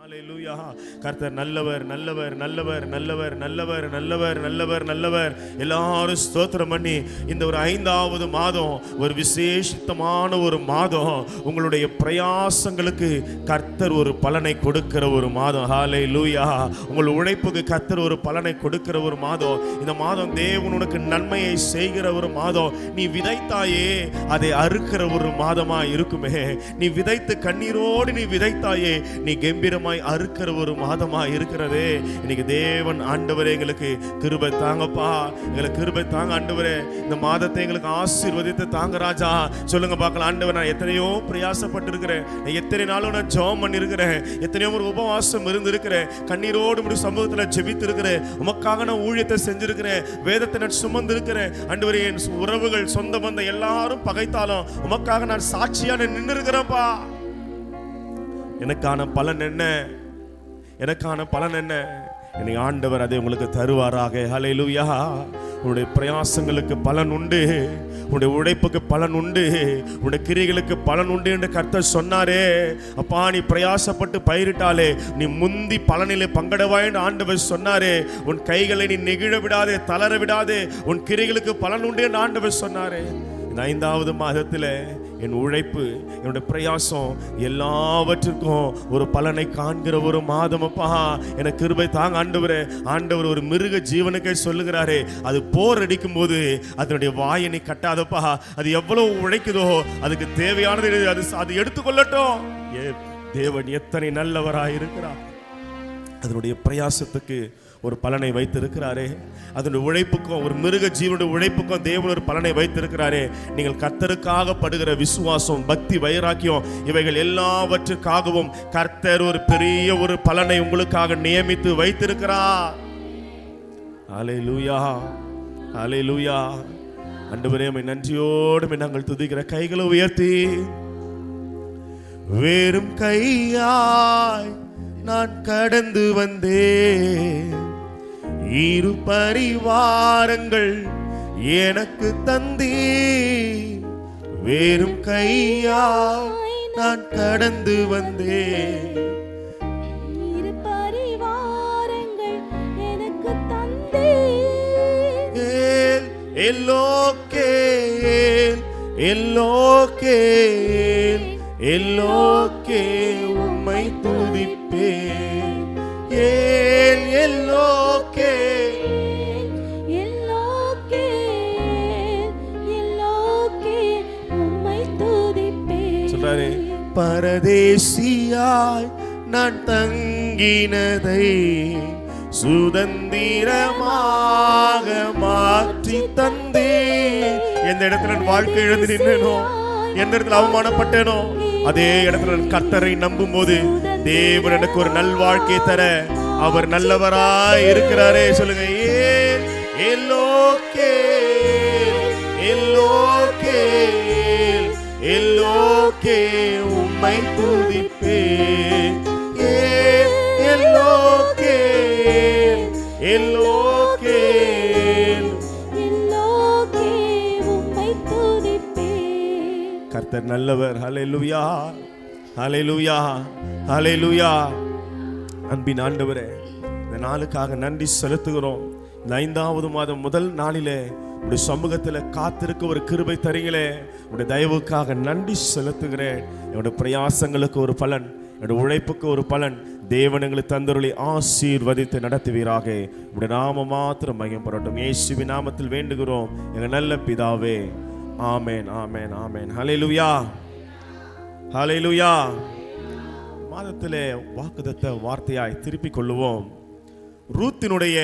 ஹல்லேலூயா. கர்த்தர் நல்லவர் நல்லவர் நல்லவர் நல்லவர் நல்லவர் நல்லவர் நல்லவர் நல்லவர். எல்லாரும் ஸ்தோத்திரம் பண்ணி இந்த ஒரு 5வது மாதம் ஒரு விசேஷித்தமான ஒரு மாதம். உங்களுடைய பிரயாசங்களுக்கு கர்த்தர் ஒரு பலனை கொடுக்கிற ஒரு மாதம். ஹல்லேலூயா. உங்கள் உழைப்புக்கு கர்த்தர் ஒரு பலனை கொடுக்கிற ஒரு மாதம். இந்த மாதம் தேவன் உனக்கு நன்மையை செய்கிற ஒரு மாதம். நீ விதைத்தாயே அதை அறுக்கிற ஒரு மாதமா இருக்குமே. நீ விதைத்து கண்ணீரோடு நீ விதைத்தாயே நீ கம்பீரமாய் அறுக்கிற ஒரு மாதமா இருக்கிறதே. இன்னைக்கு தேவன் ஆண்டவரே எங்களுக்கு கிருபை தாங்கப்பா, எங்களுக்கு கிருபை தாங்க ஆண்டவரே. இந்த மாதத்தை எங்களுக்கு ஆசீர்வதித்து தாங்க ராஜா. சொல்லுங்க பார்க்கலாம். ஆண்டவர், நான் எத்தனையோ பிரயாசப்பட்டு இருக்கிறேன், எத்தனை நாளும் நான் ஜெபம் பண்ணி இருக்கிறேன், எத்தனையோ ஒரு உபவாசம் இருந்து இருக்கிறேன், கண்ணீரோடு முடி சமூகத்தில் ஜெபித்து இருக்கிறேன், உமக்காக நான் ஊழியத்தை செஞ்சிருக்கிறேன், வேதத்தை நான் சுமந்து இருக்கிறேன் ஆண்டவரே. என் உறவுகள் சொந்த பந்த எல்லாரும் பகைத்தாலும் உமக்காக நான் சாட்சியா நின்று இருக்கிறேன்ப்பா. எனக்கான பலன் என்ன? எனக்கான பலன் என்ன? என்னை ஆண்டவர் அதை உங்களுக்கு தருவாராக. ஹல்லேலூயா. உன்னுடைய பிரயாசங்களுக்கு பலன் உண்டு, உன்னுடைய உழைப்புக்கு பலன் உண்டு, உன்னுடைய கிரிகளுக்கு பலன் உண்டு என்று கர்த்தர் சொன்னாரே. அப்பா, நீ பிரயாசப்பட்டு பயிரிட்டாலே நீ முந்தி பலனிலே பங்கடவாய் என்று ஆண்டவர் சொன்னாரே. உன் கைகளை நீ நெகிழ விடாதே, தளர விடாதே, உன் கிரிகளுக்கு பலன் உண்டு என்று ஆண்டவர் சொன்னாரே. இந்த 5வது மாதத்தில் என் உழைப்பு, என்னுடைய பிரயாசம் எல்லாவற்றுக்கும் ஒரு பலனை காண்கிற ஒரு மாதம். அப்பா, எனக்கு கிருபை தாங்க ஆண்டவரே. ஆண்டவர் ஒரு மிருக ஜீவனுக்கே சொல்லுகிறாரே, அது போர் அடிக்கும் போது அதனுடைய வாயை நீ கட்டாதப்பா. அது எவ்வளவு உழைக்குதோ அதுக்கு தேவையானது அது எடுத்துக்கொள்ளட்டும். தேவன் எத்தனை நல்லவராய் இருக்கிறார். அதனுடைய பிரயாசத்துக்கு ஒரு பலனை வைத்திருக்கிறாரே. அதனுடைய உழைப்புக்கும், ஒரு மிருக ஜீவனுடைய உழைப்புக்கும் தேவன் ஒரு பலனை வைத்திருக்கிறாரே. நீங்கள் கர்த்தருக்காக படுகிற விசுவாசம், பக்தி, வைராக்கியம் இவைகள் எல்லாவற்றுக்காகவும் கர்த்தர் ஒரு பெரிய ஒரு பலனை உங்களுக்காக நியமித்து வைத்திருக்கிறார். ஹல்லேலூயா. ஹல்லேலூயா. ஆண்டவரே, நன்றியோடு நாங்கள் துதிக்கிற கைகளை உயர்த்தி, வெறும் கையாய் நான் கடந்து வந்தேன், இரு பரிவாரங்கள் எனக்கு தந்தீ. வெறும் கையாய் நான் கடந்து வந்தேன், இரு பரிவாரங்கள் எனக்கு தந்தீ. எல்லோகேல் எல்லோகேல் எல்லோகே உம்மை துதிப்பேன். ஏல் எல்லோகே எல்லோகே எல்லோகே உம்மை துதிப்பேன். சொல்றாரு, பரதேசியாய் நான் தங்கினதை சுதந்திரமாக மாற்றி தந்தே. எந்த இடத்துல நான் வாழ்க்கை இழந்து நின்னேனோ, எந்த இடத்துல அவமானப்பட்டேனோ, அதே இடத்துல கர்த்தரை நம்பும் போது தேவன் எனக்கு ஒரு நல் வாழ்க்கை தர அவர் நல்லவராய் இருக்கிறாரே. சொல்லுங்க, எல்லோகே எல்லோகே எல்லோகே உம்மை துதிப்பேன். எல்லோகே எல்லோகே எல்லோகே உம்மை துதிப்பேன். கர்த்தர் நல்லவர். ஹல்லேலூயா. ஹல்லேலூயா. ஹல்லேலூயா. அன்பின் ஆண்டவரே, இந்த நாளுக்காக நன்றி செலுத்துகிறோம். இந்த 5வது மாதம் முதல் நாளிலே உடைய சமூகத்தில் காத்திருக்க ஒரு கிருபை தருகிறே. உடைய தயவுக்காக நன்றி செலுத்துகிறேன். என்னுடைய பிரயாசங்களுக்கு ஒரு பலன், என்னுடைய உழைப்புக்கு ஒரு பலன் தேவன் எங்களுக்கு தந்தருளை ஆசீர்வதித்து நடத்துவீராக. உடைய நாம மாத்திரம் மகிமைப்படட்டும். இயேசுவின் நாமத்தில் வேண்டுகிறோம் எங்கள் நல்ல பிதாவே. ஆமென், ஆமென், ஆமென். ஹல்லேலூயா. ஹல்லேலூயா. மாதத்திலே வாக்குத்தத்த வார்த்தையாய் திருப்பிக் கொள்ளுவோம். ரூத்தினுடைய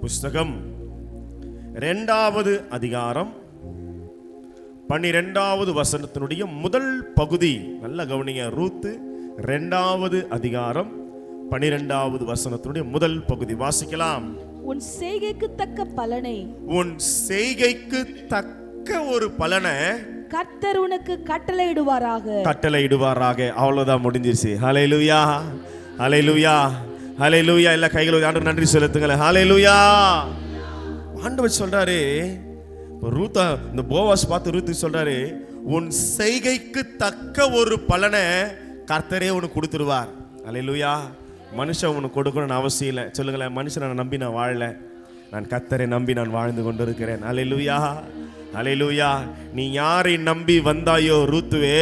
புஸ்தகம் 2வது அதிகாரம் 12வது வசனத்தினுடைய முதல் பகுதி. நல்ல கவனிங்க. ரூத்து 2வது அதிகாரம் 12வது வசனத்தினுடைய முதல் பகுதி வாசிக்கலாம். உன் செய்கைக்கு தக்க பலனை, உன் செய்கைக்கு தக்க ஒரு பலனை கர்த்தர் உனக்கு கட்டளையிடுவாராக. அவ்வளவுதான், முடிஞ்சிருச்சு. ஹல்லேலூயா. ஹல்லேலூயா. ஹல்லேலூயா. எல்லா கைகளும் ஆண்டவருக்கு நன்றி செலுத்துங்களேன். ஹல்லேலூயா. ஆண்டவர் சொல்றாரு, ரூத்தா, இந்த போவாஸ் பார்த்து ரூத்து சொல்றாரு, உன் செய்கைக்கு தக்க ஒரு பலனை கர்த்தரே உனக்கு கொடுத்துருவார். அல்லேலூயா. மனுஷன் உனக்கு கொடுக்கணும்னு அவசியம் இல்லை. சொல்லுங்களேன், மனுஷனை நம்பி நான் வாழல, நான் கர்த்தரை நம்பி நான் வாழ்ந்து கொண்டு இருக்கிறேன். அல்லேலூயா, அல்லேலூயா. நீ யாரை நம்பி வந்தாயோ ரூத்துவே,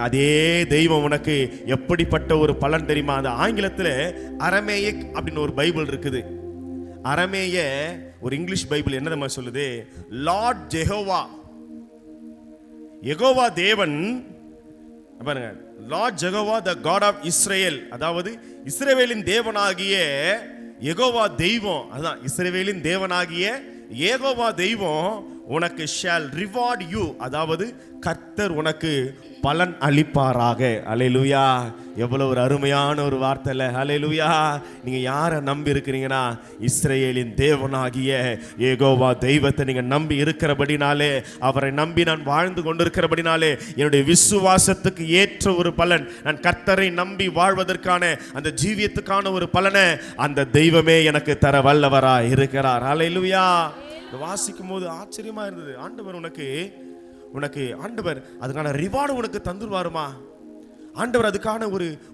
அதே தெய்வம் உனக்கு எப்படிப்பட்ட ஒரு பலன் தெரியுமா? அந்த ஆங்கிலத்தில் அரமேயிக் அப்படின்னு ஒரு பைபிள் இருக்குது. அரமேய ஒரு இங்கிலீஷ் பைபிள் என்ன நம்ம சொல்லுது? லார்ட் ஜெகோவா, யெகோவா தேவன் பாருங்க, lord Jehovah the God of Israel, அதாவது இஸ்ரவேலின் தேவனாகிய யெகோவா தெய்வம். அதான் இஸ்ரவேலின் தேவனாகிய யெகோவா தெய்வம் உனக்கு ஷால் ரிவார்ட் யூ, அதாவது கர்த்தர் உனக்கு பலன் அளிப்பாராக. அல்லேலூயா. எவ்வளவு ஒரு அருமையான ஒரு வார்த்தை இல்லை? அல்லேலூயா. நீங்க யாரை நம்பி இருக்கிறீங்கன்னா, இஸ்ரவேலின் தேவனாகிய யெகோவா தெய்வத்தை நீங்க நம்பி இருக்கிறபடினாலே, அவரை நம்பி நான் வாழ்ந்து கொண்டிருக்கிறபடினாலே, என்னுடைய விசுவாசத்துக்கு ஏற்ற ஒரு பலன், நான் கர்த்தரை நம்பி வாழ்வதற்கான அந்த ஜீவியத்துக்கான ஒரு பலனை அந்த தெய்வமே எனக்கு தர வல்லவரா இருக்கிறார். அல்லேலூயா. வாசிக்கும் போது ஆச்சரியமா இருந்தது. ஆண்டவர் உனக்கு ஆண்டவர் அதுக்கான ரிவார்டு உனக்கு தந்துருவாருமா? ஆண்டவர் அதுக்கான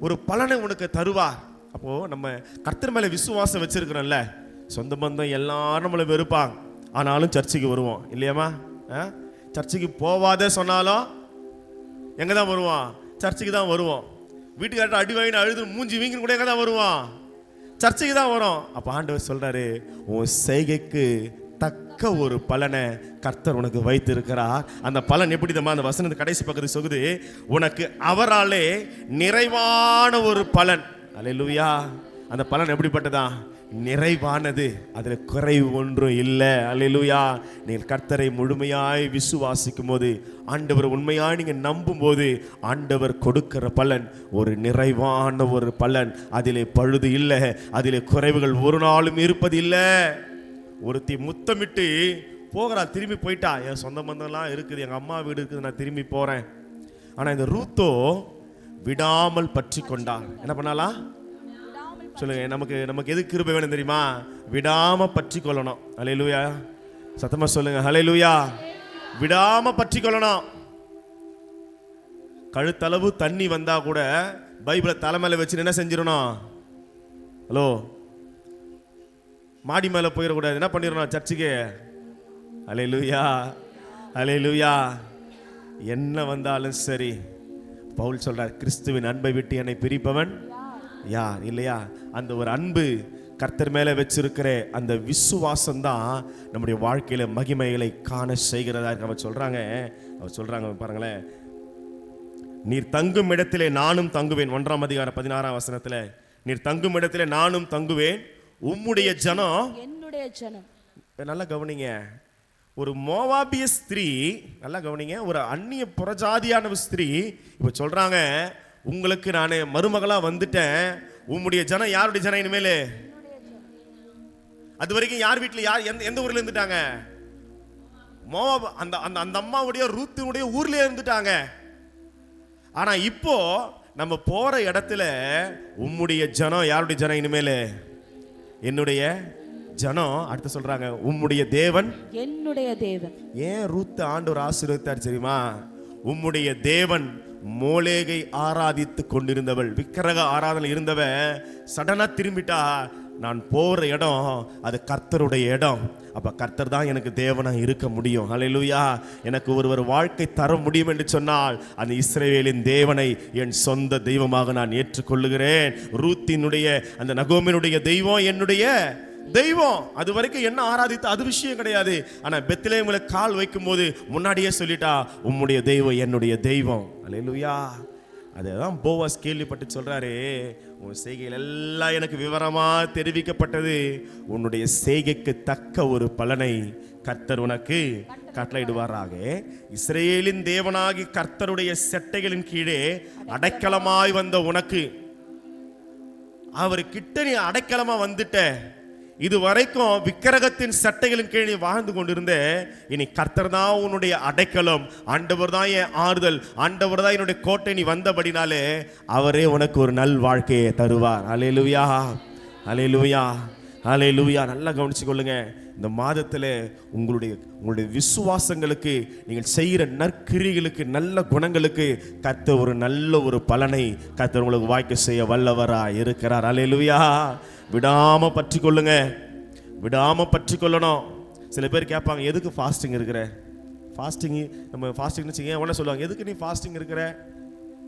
ஒரு பலனை உனக்கு தருவார். அப்போ நம்ம கர்த்தர் மேல விசுவாசம் வச்சிருக்கிறோம்ல, சொந்த பந்தம் எல்லாரும் நம்மளை வெறுப்பாங்க, ஆனாலும் சர்ச்சுக்கு வருவோம் இல்லையாமா? சர்ச்சுக்கு போவாதே சொன்னாலும் எங்க தான் வருவான்? சர்ச்சுக்கு தான் வருவோம். வீட்டுக்கார்ட்ட அடி வாங்கி அழுது மூஞ்சி வீங்கன்னு கூட எங்க தான் வருவான்? சர்ச்சுக்கு தான் வரும். அப்ப ஆண்டவர் சொல்றாரு, உன் செய்கைக்கு தக்க ஒரு பலனை கர்த்தர் உனக்கு வைத்திருக்கிறார். அந்த பலன் எப்படி தெரியுமா? அந்த வசனத்து கடைசி பக்கத்துக்கு சொல்லுது, உனக்கு அவராலே நிறைவான ஒரு பலன். அல்லேலூயா. அந்த பலன் எப்படிப்பட்டதா? நிறைவானது, அதில் குறைவு ஒன்றும் இல்லை. அல்லேலூயா. நீங்கள் கர்த்தரை முழுமையாய் விசுவாசிக்கும் போது, ஆண்டவர் உண்மையாய் நீங்கள் நம்பும் போது, ஆண்டவர் கொடுக்கிற பலன் ஒரு நிறைவான ஒரு பலன். அதிலே பழுது இல்லை, அதிலே குறைவுகள் ஒரு நாளும் இருப்பது இல்லை. ஒருத்தி முத்தமிட்டு போகிறா, திரும்பி போயிட்டா. என் சொந்த பந்தம்லாம் இருக்குது, எங்கள் அம்மா வீடு இருக்குது, நான் திரும்பி போகிறேன். ஆனால் இந்த ரூத்தோ விடாமல் பற்றி கொண்டான். என்ன பண்ணாலாம்? சொல்லுங்க, நமக்கு எது கிருபை வேணும் தெரியுமா? விடாம பற்றி கொள்ளணும். அல்லேலூயா. சத்தமா சொல்லுங்க, அல்லேலூயா. விடாம பற்றி கொள்ளணும். கழுத்தளவு தண்ணி வந்தா கூட பைபிளை தலைமையில வச்சு என்ன செஞ்சிடணும்? ஹலோ, மாடி மேலே போயிடக்கூடாது. என்ன பண்ணிடணும்? சர்ச்சுக்கு. அல்லேலூயா, அல்லேலூயா. என்ன வந்தாலும் சரி, பவுல் சொல்றார், கிறிஸ்துவின் அன்பை விட்டு என்னை பிரிப்பவன் யார்? இல்லையா? அந்த ஒரு அன்பு கர்த்தர் மேலே வச்சிருக்கிற அந்த விசுவாசம் தான் நம்முடைய வாழ்க்கையில மகிமைகளை காண செய்கிறதா. அவர் சொல்றாங்க பாருங்களேன், நீர் தங்கும் இடத்திலே நானும் தங்குவேன். 1ஆம் அதிகாரம் 16ஆம் வசனத்துல, நீர் தங்கும் இடத்திலே நானும் தங்குவேன், உம்முடைய ஜனம் என்னுடைய ஜனம். நல்லா கவனிங்க. ஒரு மோவாபிய ஸ்திரீ, நல்லா கவனிங்க, ஒரு அந்நிய புறஜாதியான ஸ்திரீ இப்ப சொல்றாங்க, உங்களுக்கு நான் மருமகளா வந்துட்டேன், உம்முடைய ஜனம் யாருடைய ஜனம் இனிமேல்? அது வரைக்கும் யார் வீட்டில் யார் எந்த ஊர்ல இருந்துட்டாங்க? மோவாப். அந்த அம்மாவுடைய ரூத்தினுடைய ஊர்ல இருந்துட்டாங்க. ஆனா இப்போ நம்ம போற இடத்துல உம்முடைய ஜனம் யாருடைய ஜனம் இனிமேல்? என்னுடைய ஜனம். அடுத்து சொல்றாங்க, உம்முடைய தேவன் என்னுடைய தேவன். ஏன் ரூத் ஆண்டவர் ஆசீர்வதித்தார் தெரியுமா? உம்முடைய தேவன் மோலேகை ஆராதித்து கொண்டிருந்தவள், விக்கிரக ஆராதனை இருந்தவன் சடனா திரும்பிட்டா, நான் போற இடம் அது கர்த்தருடைய இடம். அப்ப கர்த்தர் தான் எனக்கு தேவனா இருக்க முடியும். அல்லேலூயா. எனக்கு ஒரு வாழ்க்கை தர முடியும் என்று சொன்னால் அந்த இஸ்ரவேலின் தேவனை என் சொந்த தெய்வமாக நான் ஏற்றுக்கொள்ளுகிறேன். ரூத்தினுடைய அந்த நகோமினுடைய தெய்வம் என்னுடைய தெய்வம். அது வரைக்கும் என்ன ஆராதித்து அது விஷயம் கிடையாது. ஆனா பெத்லெகேமிலே கால் வைக்கும் போது முன்னாடியே சொல்லிட்டா, உம்முடைய தெய்வம் என்னுடைய தெய்வம். அல்லேலூயா. அதுதான் போவாஸ் கேள்விப்பட்டு சொல்றாரு, உன் செய்கைகள் எல்லாம் எனக்கு விவரமா தெரிவிக்கப்பட்டது, உன்னுடைய செய்கைக்கு தக்க ஒரு பலனை கர்த்தர் உனக்கு கட்டளையிடுவாராக. இஸ்ரவேலின் தேவனாகி கர்த்தருடைய செட்டைகளின் கீழே அடைக்கலமாய் வந்த உனக்கு, அவர் கிட்ட நீ அடைக்கலமா வந்துட்ட. இது வரைக்கும் விக்கிரகத்தின் சட்டைகளின் கீழே வாழ்ந்து கொண்டிருந்த, இனி கர்த்தர் தான் உன்னுடைய அடைக்கலம், ஆண்டவர் தான் என் ஆறுதல், ஆண்டவர் தான் என்னுடைய கோட்டை. நீ வந்தபடினாலே அவரே உனக்கு ஒரு நல் வாழ்க்கையை தருவார். அல்லேலூயா, அல்லேலூயா. ஹல்லேலூயா. நல்லா கவனிச்சு கொள்ளுங்க. இந்த மாதத்தில் உங்களுடைய விசுவாசங்களுக்கு, நீங்கள் செய்கிற நற்கிரிகளுக்கு, நல்ல குணங்களுக்கு கர்த்தர் ஒரு நல்ல ஒரு பலனை கர்த்தர் உங்களுக்கு வாய்க்க செய்ய வல்லவரா இருக்கிறார். ஹல்லேலூயா. விடாம பற்றி கொள்ளுங்க, விடாம பற்றி கொள்ளணும். சில பேர் கேட்பாங்க, எதுக்கு ஃபாஸ்டிங் இருக்கிற? நம்ம ஃபாஸ்டிங்னு வச்சுங்க உடனே சொல்லுவாங்க, எதுக்கு நீ ஃபாஸ்டிங் இருக்கிற,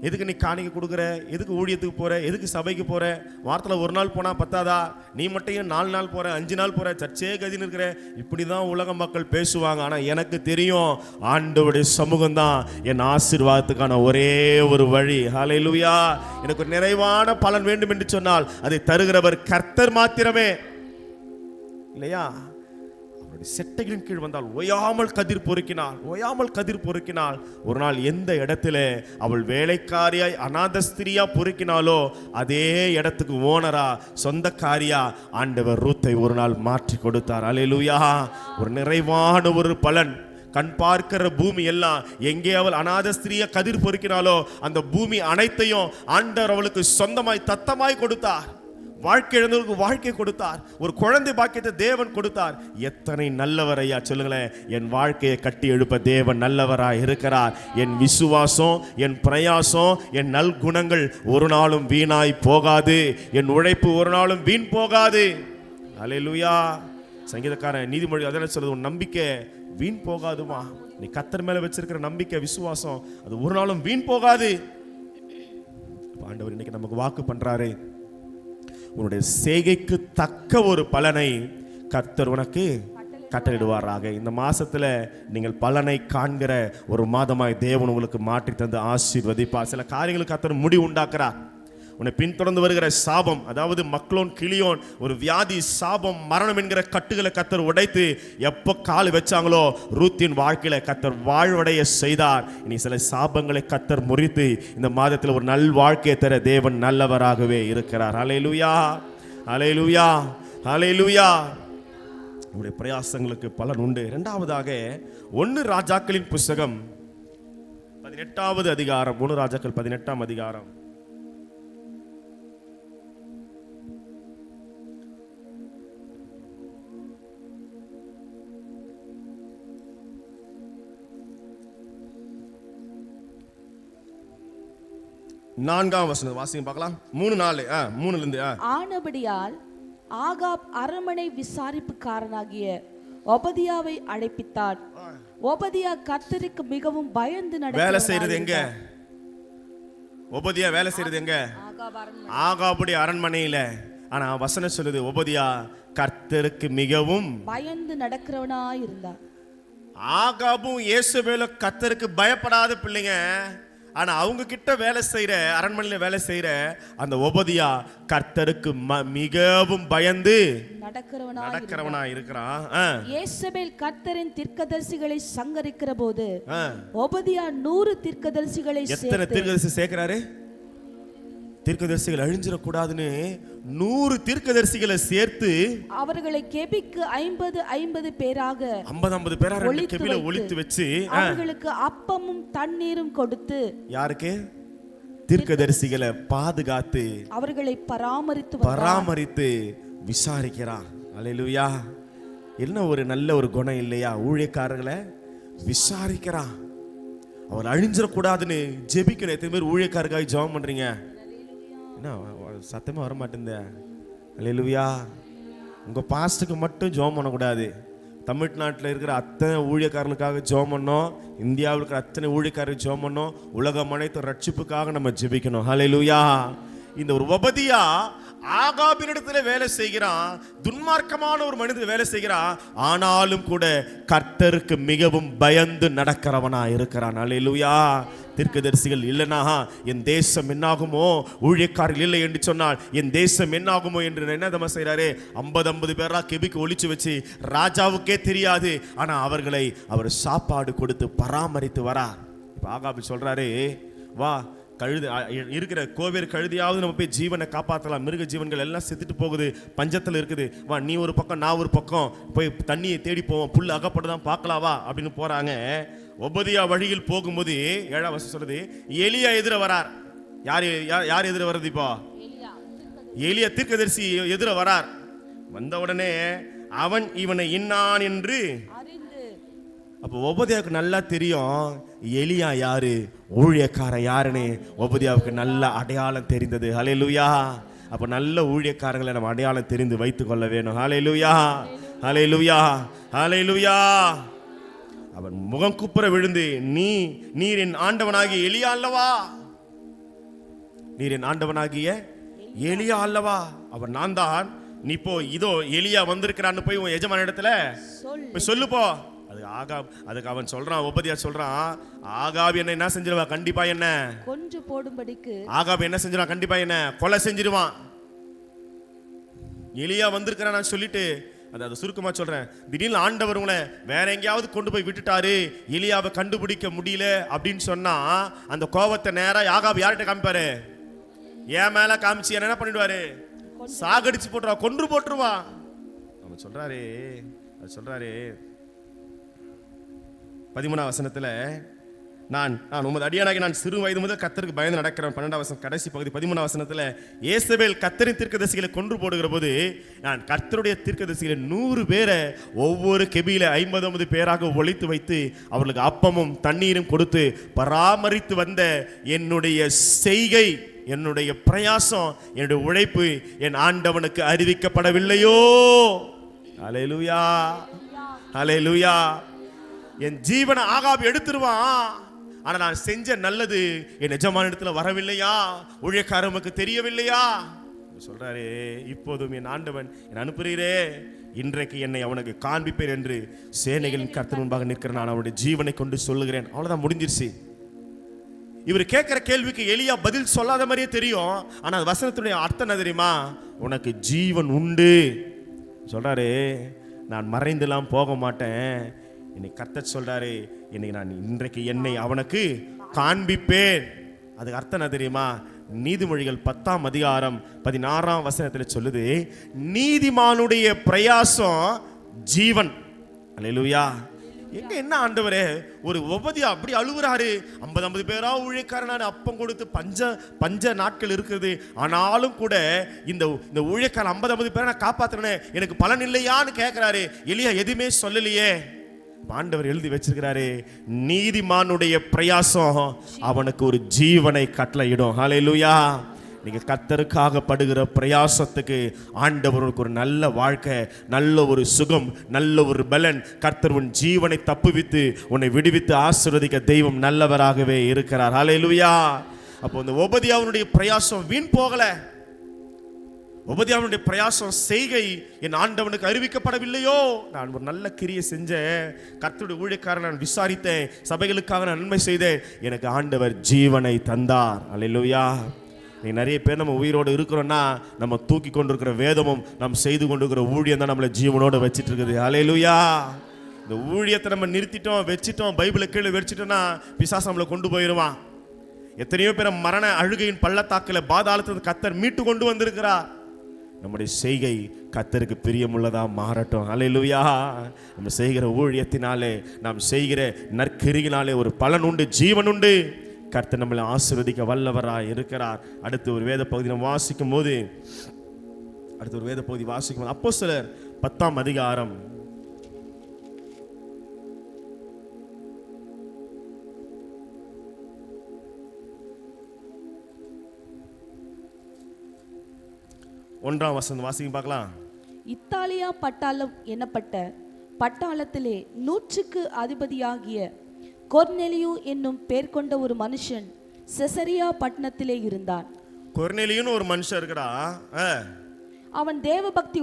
எதுக்கு நீ காணிக்கை கொடுக்குற, எதுக்கு ஊழியத்துக்கு போற, எதுக்கு சபைக்கு போற, வாரத்தில் ஒரு நாள் போனா பத்தாதா, நீ மட்டும் 4 நாள் போற, 5 நாள் போற, சர்ச்சே கதின்னு இருக்கிற. இப்படிதான் உலக மக்கள் பேசுவாங்க. ஆனா எனக்கு தெரியும், ஆண்டவருடைய சமூகம் தான் என் ஆசீர்வாதத்துக்கான ஒரே ஒரு வழி. ஹல்லேலூயா. எனக்கு ஒரு நிறைவான பலன் வேண்டும் என்று சொன்னால் அதை தருகிறவர் கர்த்தர் மாத்திரமே, இல்லையா? செட்டைகளின் கீழ் வந்தால் ஓயாமல் கதிர் பொறுக்கினாள். ஒரு நாள் எந்த இடத்துல அவள் வேலைக்காரியாய் அநாத ஸ்திரியா பொறுக்கினாலோ அதே இடத்துக்கு ஓனரா, சொந்தக்காரியா ஆண்டவர் ரூத்தை ஒரு நாள் மாற்றி கொடுத்தார். அல்லேலூயா. ஒரு நிறைவான ஒரு பலன். கண் பார்க்கிற பூமி எல்லாம் எங்கே அவள் அநாத ஸ்திரியா கதிர் பொறுக்கினாலோ அந்த பூமி அனைத்தையும் ஆண்டவர் அவளுக்கு சொந்தமாய் தத்தமாய் கொடுத்தார். வாழ்க்கை இழந்தவர்களுக்கு வாழ்க்கை கொடுத்தார். ஒரு குழந்தை பாக்கியத்தை தேவன் கொடுத்தார். எத்தனை நல்லவர் ஐயா, சொல்லுங்களேன். என் வாழ்க்கையை கட்டி எழுப்ப தேவன் நல்லவராய் இருக்கிறார். என் விசுவாசம், என் பிரயாசம், என் நல்குணங்கள் ஒரு நாளும் வீணாய் போகாது. என் உழைப்பு ஒரு நாளும் வீண் போகாது. அல்லேலூயா. சங்கீதக்காரன் நீதிமொழி அதெல்லாம் சொல்றது, உன் நம்பிக்கை வீண் போகாதுமா. நீ கர்த்தர் மேல வச்சிருக்கிற நம்பிக்கை, விசுவாசம், அது ஒரு நாளும் வீண் போகாது. ஆண்டவர் இன்னைக்கு நமக்கு வாக்கு பண்றாரு, உன்னுடைய செய்கைக்கு தக்க ஒரு பலனை கர்த்தர் உனக்கு கட்டளையிடுவாராக. இந்த மாசத்துல நீங்கள் பலனை காண்கிற ஒரு மாதமாய் தேவன் உங்களுக்கு மாற்றி தந்து ஆசீர்வதிப்பார். சில காரியங்களுக்கு கர்த்தர் முடிவு உண்டாக்குறார். உன்னை பின்தொடர்ந்து வருகிற சாபம், அதாவது மக்லோன் கிளியோன், ஒரு வியாதி, சாபம், மரணம் என்கிற கட்டுகளை கர்த்தர் உடைத்து எப்போ கால் வச்சாங்களோ ரூத்தின் வாழ்க்கையில கர்த்தர் வாழ்வடைய செய்தார். இனி சில சாபங்களை கர்த்தர் முறித்து இந்த மாதத்தில் ஒரு நல் வாழ்க்கையை தர தேவன் நல்லவராகவே இருக்கிறார். அல்லேலூயா, அல்லேலூயா, அல்லேலூயா. உங்களுடைய பிரயாசங்களுக்கு பலன் உண்டு. இரண்டாவதாக 1 ராஜாக்களின் புஸ்தகம் 18வது அதிகாரம், 1 ராஜாக்கள் 18ஆம் அதிகாரம். நான்காம் வசனம் வாசிங்க பார்க்கலாம். 3:4 ஆனபடியால் ஆகாப் அரண்மனை விசாரிப்புக்காரனாகிய ஒபதியாவை அழைப்பித்தார். ஒபதியா கர்த்தருக்கு மிகவும் பயந்து வேலை செய்யறது எங்க? ஒபதியா வேலை செய்யறது எங்க? ஆகாபுடைய அரண்மனையில. ஆனா வசனம் சொல்லுது, ஒபதியா கர்த்தருக்கு மிகவும் பயந்து நடக்கிறவனாய் இருந்தார். ஆகாபும் இயேசுவேலும் கர்த்தருக்கு பயப்படாத பிள்ளைங்க. ஆனா அவங்க கிட்ட வேலை செய்யற, அரண்மனையில வேலை செய்யற அந்த ஒபதியா கர்த்தருக்கு மிகவும் பயந்து நடக்கிறவனா இருக்கிறான். இயேசபேல் கர்த்தரின் தீர்க்கதரிசிகளை சங்கரிக்கிற போது ஒபதியா 100 தீர்க்கதரிசிகளை எத்தனை தீர்க்கதரிசி சேர்க்கிறாரு? தீர்க்கதரிசிகள் அழிஞ்சிடக்கூடாதுன்னு 100 தீர்க்கதரிசிகளை சேர்த்து அவர்களை கெபிக்கு 50 பேராக 50 பேராக கெபில ஒளித்து வச்சு அவர்களுக்கு அப்பமும் தண்ணீரும் கொடுத்து, யாருக்கு? தீர்க்கதரிசிகளை பாதுகாத்து அவர்களை பராமரித்து விசாரிக்கிறான். அல்லேலூயா. என்ன ஒரு நல்ல ஒரு குணம் இல்லையா? ஊழியக்காரர்களை விசாரிக்கிறான். அவர் அழிஞ்சிடக்கூடாதுன்னு ஜெபிக்கணும். எத்தனை பேர் ஊழியக்காரருக்காக ஜெபம் பண்றீங்க? என்ன சத்தமா வர மாட்டேங்குது? அல்லேலூயா. உங்க பாஸ்டுக்கு மட்டும் ஜெபம் பண்ணக்கூடாது. தமிழ்நாட்டில் இருக்கிற அத்தனை ஊழியக்காரர்களுக்காக ஜெபம் பண்ணோம். இந்தியாவில் இருக்கிற அத்தனை ஊழியக்காரருக்கு ஜெபம் பண்ணோம். உலகம் அனைத்து ரட்சிப்புக்காக நம்ம ஜெபிக்கணும். அல்லேலூயா. இந்த ஒரு ஒபதியா ஆகாபினிடத்துல வேலை செய்கிறான். துன்மார்க்கமான ஒரு மனிதன் வேலை செய்கிறான். ஆனாலும் கூட கர்த்தருக்கு மிகவும் பயந்து நடக்கிறவனா இருக்கிறான். அல்லேலூயா. தீர்க்கதரிசிகள் இல்லைனா என் தேசம் என்னாகுமோ, ஊழியக்காரர்கள் இல்லை என்று சொன்னால் என் தேசம் என்னாகுமோ என்று என்ன தம செய்யறாரு? 50 பேரா கெபிக்கு ஒளிச்சு வச்சு ராஜாவுக்கே தெரியாது. ஆனா அவர்களை அவர் சாப்பாடு கொடுத்து பராமரித்து வரார். இப்ப ஆகாபி சொல்றாரு, வா கழுது இருக்கிற கோவேறு கழுதியாவது நம்ம போய் ஜீவனை காப்பாற்றலாம். மிருக ஜீவன்கள் எல்லாம் செத்துட்டு போகுது, பஞ்சத்தில் இருக்குது. வா, நீ ஒரு பக்கம் நான் ஒரு பக்கம் போய் தண்ணியை தேடி போவோம், புல் அகப்பட்டுதான் பார்க்கலாம் வா அப்படின்னு போறாங்க. ஒபதியா வழியில் போகும்போது 7ஆம் வசனம் சொல்லுது, எலியா எதிர வரார். யார் எதிர வர்றது? இப்போ எலியா தீர்க்கதரிசி எதிர வரார். வந்த உடனே அவன் இவனை இன்னான் என்று அறிந்து. அப்போ ஒபதியாவுக்கு நல்லா தெரியும் எலியா யாரு, ஊழியக்காரன் யாருன்னு ஒபதியாவுக்கு நல்ல அடையாளம் தெரிந்தது. ஹல்லேலூயா. அப்போ நல்ல ஊழியக்காரங்களை நம்ம அடையாளம் தெரிந்து வைத்துக் கொள்ள வேணும். ஹல்லேலூயா, ஹல்லேலூயா, ஹல்லேலூயா. அவன் முகம் குப்புற விழுந்து, நீர் என் ஆண்டவனாகிய எலியா அல்லவா, நீர் என் ஆண்டவனாகிய எலியா அல்லவா. அவன் நான் தான். நீ போ, இதோ எலியா வந்திருக்கிறான்னு போய் உன் எஜமான இடத்துல போய் சொல்லு போ. அதுக்கு அவன் சொல்றான், ஒபதியா சொல்றான், ஆகாப் என்ன செஞ்சிருவா, கண்டிப்பா என்ன கொன்று போடும்படிக்கு. ஆகாப் என்ன செஞ்சிருவான், கண்டிப்பா என்ன கொலை செஞ்சிருவான். எலியா வந்திருக்கிறான் நான் சொல்லிட்டு, அதை சுருக்கமா சொல்றேன், திடீர்னு ஆண்டவர் உங்களை வேற எங்கேயாவது கொண்டு போய் விட்டுட்டாரு, எலியாவை கண்டுபிடிக்க முடியல அப்படின்னு சொன்னா, அந்த கோபத்தை நேரா ஆகாப் யார்கிட்ட காமிப்பாரு, என் மேல காமிச்சு என்ன பண்ணிடுவாரு, சாகடிச்சு போட்டுருவா, கொன்று போட்டுருவா. அவன் சொல்றாரு, அது சொல்றாரு 13ஆம் வசனத்துல, நான் உமது அடியானாகி நான் சிறு வயது முதல் கர்த்தருக்கு பயந்து நடக்கிறேன். 12ஆம் வசனம் கடைசி பகுதி 13ஆம் வசனத்துல, யேசபேல் கர்த்தரின் தீர்க்கதரிசிகளை கொன்று போடுகிற போது நான் கர்த்தருடைய தீர்க்கதரிசிகளை 100 பேரை ஒவ்வொரு கெபியில 50 பேராக ஒழித்து வைத்து அவர்களுக்கு அப்பமும் தண்ணீரும் கொடுத்து பராமரித்து வந்த என்னுடைய செய்கை, என்னுடைய பிரயாசம், என்னுடைய உழைப்பு என் ஆண்டவனுக்கு அறிவிக்கப்படவில்லையோ. ஹல்லேலூயா, ஹல்லேலூயா. என் ஜீவனை ஆகாப் எடுத்துருவான், ஆனா நான் செஞ்ச நல்லது என் எஜமான இடத்துல வரவில்லையா, ஊழியக்காரனுக்கு தெரியவில்லையா. சொல்றாரு, இப்போதும் என் ஆண்டவன் என் அனுப்புறீரே, இன்றைக்கு என்னை அவனுக்கு காண்பிப்பேன் என்று சேனைகளின் கர்த்தர் முன்பாக நிற்கிறேன், நான் அவனுடைய ஜீவனை கொண்டு சொல்லுகிறேன். அவ்வளவுதான், முடிஞ்சிருச்சு. இவர் கேட்கிற கேள்விக்கு எலியா பதில் சொல்லாத மாதிரியே தெரியும், ஆனா வசனத்துடைய அர்த்தம் என்ன தெரியுமா, உனக்கு ஜீவன் உண்டு சொல்றாரு. நான் மறைந்தெல்லாம் போக மாட்டேன், இன்னைக்கு கர்த்தர் சொல்றாரு, இன்றைக்கு என்னை அவனுக்கு காண்பிப்பேன். அதுக்கு அர்த்தம் என்ன தெரியுமா, நீதிமொழிகள் 10ஆம் அதிகாரம் 16ஆம் வசனத்தில் சொல்லுது, நீதிமானுடைய பிரயாசம் ஜீவன். அல்லேலூயா. எங்க என்ன ஆண்டவரே, ஒரு ஒபதியா அப்படி அழுகுறாரு, 50 பேரா ஊழியக்காரனான அப்பம் கொடுத்து பஞ்ச நாட்கள் இருக்குது, ஆனாலும் கூட இந்த ஊழியக்காரன் 50 பேரை நான் காப்பாத்துறேன்னு எனக்கு பலன் இல்லையான்னு கேட்கிறாரு. எலியா எதுவுமே சொல்லலையே. ஆண்டவர் எழுதி வச்சிருக்கிறாரு, நீதிமானுடைய பிரயாசம் அவனுக்கு ஒரு ஜீவனை கட்டளையிடும். ஹல்லேலூயா. நீங்க கர்த்தருக்காக படுகிற பிரயாசத்துக்கு ஆண்டவருக்கு ஒரு நல்ல வாழ்க்கை, நல்ல ஒரு சுகம், நல்ல ஒரு பலன், கர்த்தர் உன் ஜீவனை தப்புவித்து உன்னை விடுவித்து ஆசீர்வதிக்க தெய்வம் நல்லவராகவே இருக்கிறார். ஹல்லேலூயா. அப்போ இந்த ஒபதியாவுடைய பிரயாசம் வீண் போகல. ஒபதியாவுடைய பிரயாசம் செய்கை என் ஆண்டவனுக்கு அறிவிக்கப்படவில்லையோ. நான் ஒரு நல்ல கிரியை செஞ்சேன், கர்த்தருடைய ஊழியக்காரன் நான் விசாரித்தேன், சபைகளுக்காக நான் நன்மை செய்தேன், எனக்கு ஆண்டவர் ஜீவனை தந்தார். அல்லேலூயா. நிறைய பேர் நம்ம உயிரோடு இருக்கிறோம்னா நம்ம தூக்கி கொண்டிருக்கிற வேதமும் நம்ம செய்து கொண்டிருக்கிற ஊழியம் தான் நம்மளை ஜீவனோட வச்சிட்டு இருக்குது. அல்லேலூயா. இந்த ஊழியத்தை நம்ம நிறுத்திட்டோம், வச்சிட்டோம், பைபிளை கீழே வச்சிட்டோம்னா பிசாசு நம்மளை கொண்டு போயிடுவான். எத்தனையோ பேரை மரண அழுகையின் பள்ளத்தாக்கில் பாதாளத்துக்கு கர்த்தர் மீட்டு கொண்டு வந்திருக்கிறார். நம்முடைய செய்கை கர்த்தருக்கு பிரியமுள்ளதா மாறட்டும். அல்லேலூயா. நம்ம செய்கிற ஊழியத்தினாலே, நாம் செய்கிற நற்கிரியினாலே ஒரு பலன் உண்டு, ஜீவன் உண்டு. கர்த்தர் நம்மளை ஆசீர்வதிக்க வல்லவராய் இருக்கிறார். அடுத்து ஒரு வேத பகுதி நம்ம வாசிக்கும் போது அப்போஸ்தலர் 10ஆம் அதிகாரம் 1ஆம் வசனம் வாசிக்க பார்க்கலாம். இத்தாலியா பட்டாளம் எனப்பட்ட பட்டாளத்திலே 100க்கு அதிபதியாகிய கொர்நேலியு என்னும் பேர் கொண்ட ஒரு மனுஷன் செசரியா பட்டணத்திலே இருந்தான். கொர்நேலியுன்னு ஒரு மனுஷன் இருக்கிறா. அவன் தேவபக்தி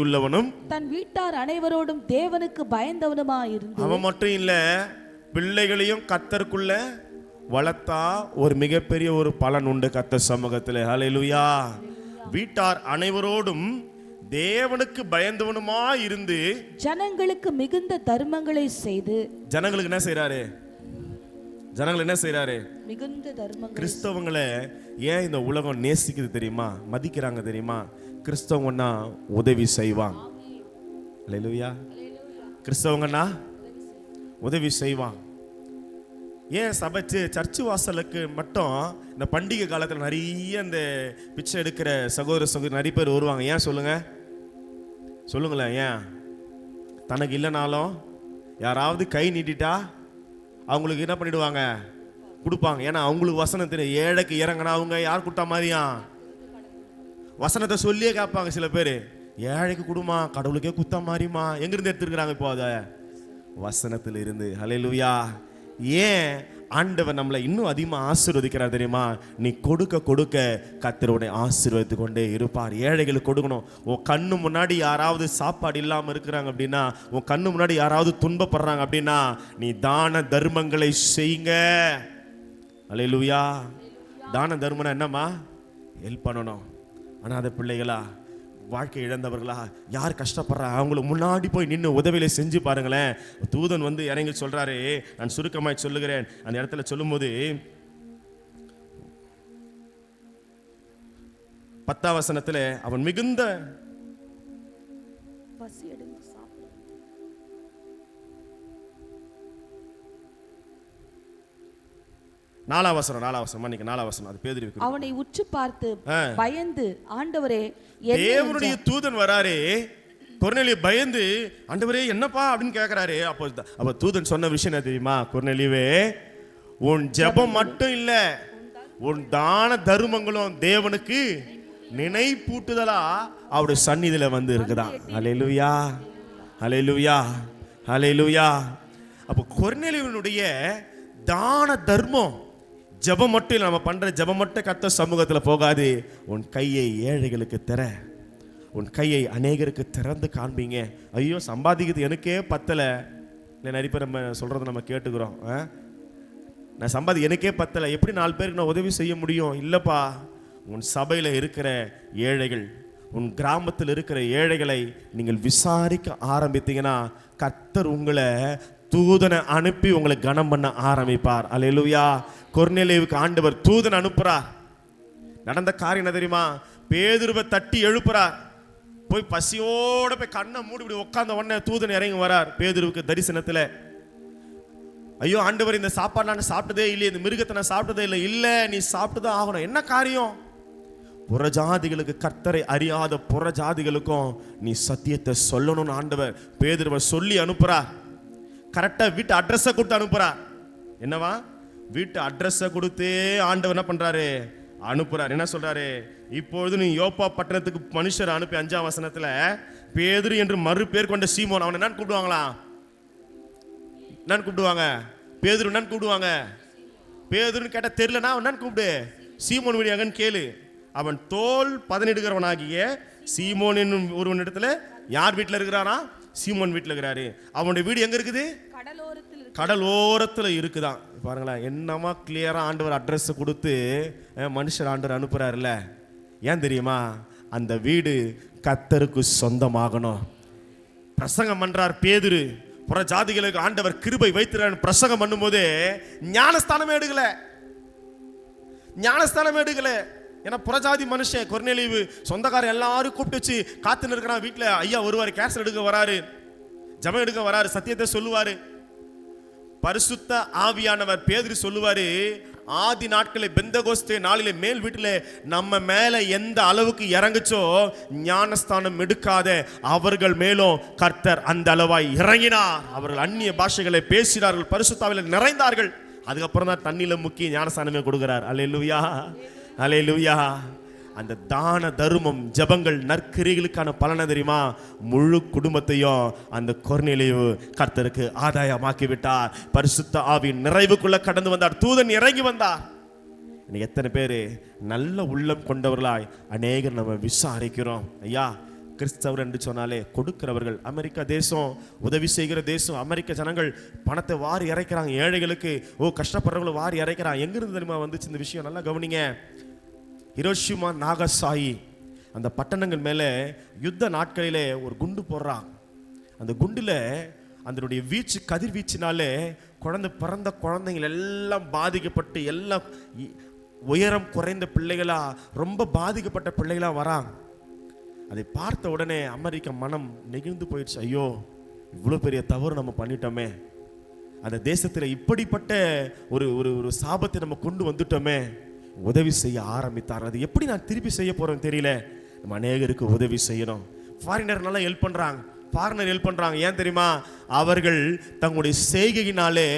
உள்ளவனும் தன் வீட்டார் அனைவரோடும் தேவனுக்கு பயந்தவனுமாயிருந்து, அவன் மட்டும் இல்ல, பிள்ளைகளையும் கர்த்தருக்குள்ள வளர்த்தா ஒரு மிகப்பெரிய ஒரு பலன் உண்டு கர்த்தர் சமூகத்தில். ஹல்லேலூயா. வீட்டார் அனைவரோடும் தேவனுக்கு பயந்தவனுமா இருந்து ஜனங்களுக்கு மிகுந்த தர்மங்களை செய்து. ஜனங்களுக்கு என்ன செய்றாரு? ஜனங்கள் என்ன செய்றாரு? மிகுந்த தர்மங்கள். கிறிஸ்தவங்களை ஏன் இந்த உலகம் நேசிக்குது தெரியுமா, மதிக்கிறாங்க தெரியுமா? கிறிஸ்தவங்கன்னா உதவி செய்வான். அல்லேலூயா. கிறிஸ்தவங்கன்னா உதவி செய்வான். ஏன் சபைச்சு சர்ச்சு வாசலுக்கு மட்டும் இந்த பண்டிகை காலத்தில் நிறைய இந்த பிச்சை எடுக்கிற சகோதரி நிறைய பேர் வருவாங்க? ஏன் சொல்லுங்க, சொல்லுங்களேன். ஏன்? தனக்கு இல்லைனாலும் யாராவது கை நீட்டிட்டா அவங்களுக்கு என்ன பண்ணிடுவாங்க? கொடுப்பாங்க. ஏன்னா அவங்களுக்கு வசனம் தெரியும். ஏழைக்கு இறங்கினா அவங்க யார் கொடுத்தா மாதிரியா வசனத்தை சொல்லியே கேட்பாங்க. சில பேர் ஏழைக்கு கொடுமா, கடவுளுக்கே குத்தா மாதிரிமா. எங்கிருந்து எடுத்துருக்குறாங்க? இப்போ அதை வசனத்தில் இருந்து. ஹல்லேலூயா. ஏன் ஆண்டவர் நம்மளை இன்னும் அதிகமாக ஆசீர்வதிக்கிறார் தெரியுமா? நீ கொடுக்க கொடுக்க கர்த்தருடைய ஆசீர்வதித்து கொண்டே இருப்பார். ஏழைகளுக்கு கொடுக்கணும். உன் கண்ணு முன்னாடி யாராவது சாப்பாடு இல்லாமல் இருக்கிறாங்க அப்படின்னா, உன் கண்ணு முன்னாடி யாராவது துன்பப்படுறாங்க அப்படின்னா, நீ தான தர்மங்களை செய்யுங்க. ஹல்லேலூயா. தான தர்மம்னா என்னம்மா? ஹெல்ப் பண்ணணும். அனாதை பிள்ளைகளா, வாழ்க்கை இழந்தவர்களா, யார் கஷ்டப்படுறா அவங்களுக்கு முன்னாடி போய் நின்று உதவியில செஞ்சு பாருங்களேன். தூதன் வந்து இறங்கி சொல்றாரு. நான் சுருக்கமாய் சொல்லுகிறேன். அந்த இடத்துல சொல்லும்போது 10ஆம் வசனத்துல அவன் மிகுந்த பசி எடுத்து சாப்பிடு. 4ஆம் வசனம் மன்னிக்க 4ஆம் வசனம். அது பேதுரு. அவனை உற்று பார்த்து பயந்து, ஆண்டவரே, தேவனுடைய தூதன் வராரு. கொர்நேலியு பயந்து, ஆண்டவரே என்னப்பா அப்படின்னு கேட்கிறாரு. அப்போ தூதன் சொன்ன விஷயம் என்ன தெரியுமா? கொர்நேலியுவே, உன் ஜெபம் மட்டும் இல்ல, உன் தான தர்மங்களும் தேவனுக்கு நினைப்பூட்டுதலா அவருடைய சந்நிதியில வந்து இருக்குதான். ஹல்லேலூயா, ஹல்லேலூயா, ஹல்லேலூயா. அப்போ கொர்நேலியுனுடைய தான தர்மம் ஜெபம் மட்டும் இல்லை. நம்ம பண்ற ஜெபம் மட்டும் கர்த்தர் சமூகத்தில் போகாது. உன் கையை ஏழைகளுக்கு தர, உன் கையை அநேகருக்கு திறந்து காண்பீங்க. ஐயோ சம்பாதிக்கிறது எனக்கே பத்தலை. இல்லை நிறைய பேர் நம்ம சொல்றதை நம்ம கேட்டுக்கிறோம். நான் எனக்கே பத்தலை, எப்படி 4 பேருக்கு நான் உதவி செய்ய முடியும்? இல்லைப்பா, உன் சபையில் இருக்கிற ஏழைகள், உன் கிராமத்தில் இருக்கிற ஏழைகளை நீங்கள் விசாரிக்க ஆரம்பித்தீங்கன்னா கர்த்தர் உங்களை தூதனை அனுப்பி உங்களை கனம் பண்ண ஆரம்பிப்பார். அல்லேலூயா. கொர்நேலியுவுக்கு ஆண்டவர் தூதனை அனுப்புறார். நடந்த காரியம் என்ன தெரியுமா? பேதுருவை தட்டி எழுப்புறார். போய் பசியோட போய் கண்ணை மூடி இப்படி உட்கார்ந்த உடனே தூதன் இறங்கி வரார் பேதுருவுக்கு தரிசனத்தில். ஐயோ ஆண்டவர், இந்த சாப்பாடு நான் சாப்பிட்டதே இல்லை, இந்த மிருகத்தை நான் சாப்பிட்டதே இல்லை. இல்லை, நீ சாப்பிட்டுதான் ஆகணும். என்ன காரியம்? புறஜாதிகளுக்கு, கர்த்தரை அறியாத புறஜாதிகளுக்கும் நீ சத்தியத்தை சொல்லணும்னு ஆண்டவர் பேதுருவை சொல்லி அனுப்புறார். கரெக்டா வீட்டு அட்ரஸை கொடுத்து அனுப்புறார். என்னவா? வீட்டு அட்ரஸை கொடுத்தே ஆண்டவர் என்ன பண்றாரு? அனுப்புறார். என்ன சொல்றாரு? இப்பொழுது நீ யோப்பா பட்டணத்துக்கு மனுஷர் அனுப்பி 5ஆம் வசனத்துல பேதுரு என்று மறு பேர் கொண்ட சீமோன், அவனை என்னன்னு கூப்பிடுவாங்களா? என்னன்னு கூப்பிடுவாங்க? பேதுரு என்னன்னு கூப்பிடுவாங்க? பேதுருன்னு கேட்டா தெரியலனா என்னன்னு கூப்பிடு? சீமோன் வீடியாங்கன்னு கேளு. அவன் தோல் பதனிடுகிறவனாகிய சீமோன் என்னும் ஒருவன் இடத்துல யார் வீட்டில் இருக்கிறானா? சீமோன் வீட்டில் இருக்கிறாரு. அவனுடைய வீடு எங்க இருக்குது? கடலோரத்தில் இருக்குதான். பாருங்களேன், என்னமா கிளியரா ஆண்டவர் அட்ரஸ் கொடுத்து மனுஷர் ஆண்டவர் அனுப்புறாருல்ல. ஏன் தெரியுமா? அந்த வீடு கர்த்தருக்கு சொந்தமாகணும். பிரசங்கம் பண்றார் பேதுரு. புற ஜாதிகளுக்கு ஆண்டவர் கிருபை வைத்திருக்கார். பிரசங்கம் பண்ணும்போது ஞானஸ்தானமே எடுக்கல. ஏன்னா புறஜாதி மனுஷன் கொர்நேலியு சொந்தக்காரர் எல்லாரும் கூப்பிட்டு வச்சு காத்து நிற்கிறான். வீட்டில் ஐயா வருவார், கேசட் எடுக்க வராரு, ஜெபம் எடுக்க வராரு, சத்தியத்தை சொல்லுவாரு. பரிசுத்த ஆவியானவர் பேதுரு சொல்லுவாரு, ஆதி நாட்களில் பெந்தகோஸ்தே நாளிலே மேல் வீட்டில் நம்ம மேல எந்த அளவுக்கு இறங்குச்சோ ஞானஸ்தானம் எடுக்காத அவர்கள் மேலும் கர்த்தர் அந்த அளவாய் இறங்கினார். அவர்கள் அந்நிய பாஷைகளை பேசினார்கள், பரிசுத்தாவில நிறைந்தார்கள். அதுக்கப்புறம் தான் தண்ணியில முக்கிய ஞானஸ்தானமே கொடுக்கிறார். அல்லேலூயா, அல்லேலூயா. அந்த தான தர்மம் ஜெபங்கள் நற்கிரிகளுக்கான பலனை தெரியுமா? முழு குடும்பத்தையும் அந்த கொர்நேலியு கர்த்தருக்கு ஆதாயமாக்கி விட்டார். பரிசுத்த ஆவியின் நிறைவுக்குள்ள கடந்து வந்தார். தூதன் இறங்கி வந்தார். எத்தனை பேர் நல்ல உள்ளம் கொண்டவர்களாய் அநேகர் நம்ம விசாரிக்கிறோம். ஐயா, கிறிஸ்தவர் என்று சொன்னாலே கொடுக்கிறவர்கள். அமெரிக்கா தேசம் உதவி செய்கிற தேசம். அமெரிக்க ஜனங்கள் பணத்தை வாரி இறைக்கிறாங்க ஏழைகளுக்கு. கஷ்டப்படுறவங்களை வாரி இறைக்கிறாங்க. எங்கிருந்து தெரியுமா வந்துச்சு இந்த விஷயம்? நல்லா கவனிங்க. ஹிரோஷிமா, நாகசாகி அந்த பட்டணங்கள் மேலே யுத்த நாட்களிலே ஒரு குண்டு போடுறான். அந்த குண்டுல அதனுடைய வீச்சு, கதிர்வீச்சினாலே பிறந்த குழந்தைகள் எல்லாம் பாதிக்கப்பட்டு, எல்லாம் உயரம் குறைந்த பிள்ளைகளா, ரொம்ப பாதிக்கப்பட்ட பிள்ளைகளா வராங்க. அதை பார்த்த உடனே அமெரிக்க மனம் நெகிழ்ந்து போயிடுச்சு. ஐயோ, இவ்வளோ பெரிய தவறு நம்ம பண்ணிட்டோமே. அந்த தேசத்தில் இப்படிப்பட்ட ஒரு ஒரு ஒரு சாபத்தை நம்ம கொண்டு வந்துட்டோமே, உதவி செய்ய ஆரம்பித்தார். அது எப்படி நான் திருப்பி செய்ய போறேன்னு தெரியல. நம்ம அநேகருக்கு உதவி செய்யணும். ஃபாரினர் நல்லா ஹெல்ப் பண்றாங்க, ஃபாரினர் ஹெல்ப் பண்றாங்க. ஏன் தெரியுமா? அவர்கள் தங்களுடைய செய்கையினாலே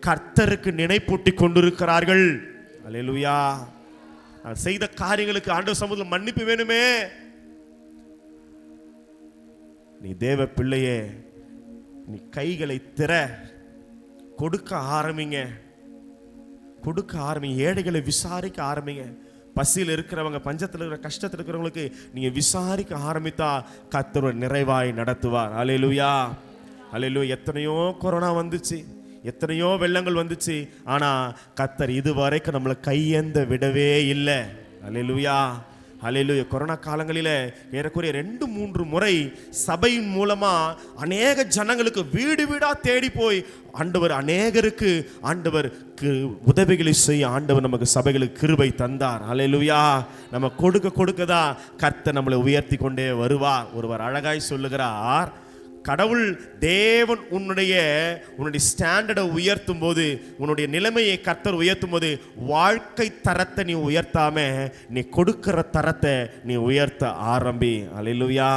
கர்த்தருக்கு நினைப்பூட்டி கொண்டிருக்கிறார்கள். அல்லேலூயா. நான் செய்த காரியங்களுக்கு ஆண்டவர் சமூகத்தில் மன்னிப்பு வேணுமே. நீ தேவ பிள்ளையே, நீ கைகளை திற, கொடுக்க ஆரம்பிங்க, கொடுக்க ஆரம்பிங்க. ஏழைகளை விசாரிக்க ஆரம்பிங்க. பசியில் இருக்கிறவங்க, பஞ்சத்தில் இருக்கிற, கஷ்டத்தில் இருக்கிறவங்களுக்கு நீங்க விசாரிக்க ஆரம்பித்தா கர்த்தர் நிறைவாய் நடத்துவார். அல்லேலூயா, அல்லேலூயா. எத்தனையோ கொரோனா வந்துச்சு, எத்தனையோ வெள்ளங்கள் வந்துச்சு, ஆனா கர்த்தர் இதுவரைக்கும் நம்மளை கையேந்த விடவே இல்லை. அல்லேலூயா, அல்லேலூயா. கொரோனா காலங்களில் ஏறக்குறைய 2-3 முறை சபையின் மூலமா அநேக ஜனங்களுக்கு வீடு வீடா தேடி போய் ஆண்டவர் அநேகருக்கு ஆண்டவருக்கு உதவிகளை செய்ய ஆண்டவர் நமக்கு சபைகளுக்கு கிருபை தந்தார். அல்லேலூயா. நம்ம கொடுக்க கொடுக்கதான் கர்த்தர் நம்மளை உயர்த்தி கொண்டே வருவார். ஒருவர் அழகாய் சொல்லுகிறார், கடவுள் தேவன் உன்னுடைய ஸ்டாண்டர்டை உயர்த்தும் போது, உன்னுடைய நிலைமையை கர்த்தர் உயர்த்தும் போது, வாழ்க்கை தரத்தை நீ உயர்த்தாம நீ கொடுக்கிற தரத்தை நீ உயர்த்த ஆரம்பி. அல்லேலூயா,